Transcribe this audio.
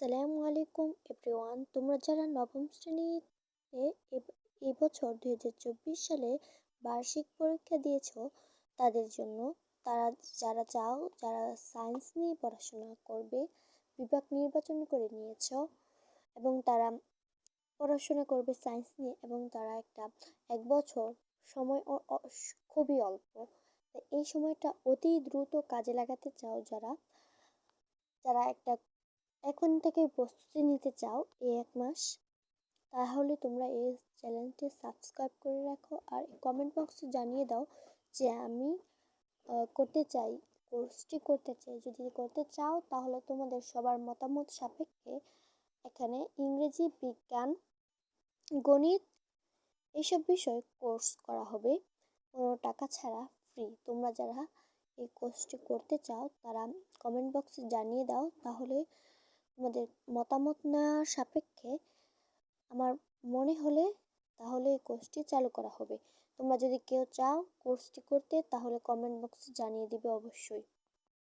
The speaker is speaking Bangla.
আসসালামু আলাইকুম এভরিওয়ান। তোমরা যারা নবম শ্রেণীতে এবছর 2024 সালে বার্ষিক পরীক্ষা দিয়েছো তাদের জন্য, তারা যারা সায়েন্স নিয়ে পড়াশোনা করবে, বিভাগ নির্বাচন করে নিয়েছো এবং তারা পড়াশোনা করবে সায়েন্স নিয়ে, এবং তারা এক বছর সময় খুবই অল্প। এই সময়টা অতি দ্রুত কাজে লাগাতে চাও, যারা যারা এখন থেকে প্রস্তুতি নিতে চাও এই 1 মাস, তাহলে তোমরা এই চ্যানেলটি সাবস্ক্রাইব করে রাখো আর কমেন্ট বক্সে জানিয়ে দাও যে আমি করতে চাই, কোর্সটি করতে চাই। যদি করতে চাও তাহলে তোমাদের সবার মতামত সাপেক্ষে এখানে ইংরেজি, বিজ্ঞান, গণিত এইসব বিষয় কোর্স করা হবে কোনো টাকা ছাড়া, ফ্রি। তোমরা যারা এই কোর্সটি করতে চাও তারা কমেন্ট বক্সে জানিয়ে দাও, তাহলে তোমাদের মতামত নেওয়ার সাপেক্ষে আমার মনে হলে তাহলে এই কোর্সটি চালু করা হবে। তোমরা যদি কেউ চাও কোর্সটি করতে তাহলে কমেন্ট বক্সে জানিয়ে দিবে অবশ্যই।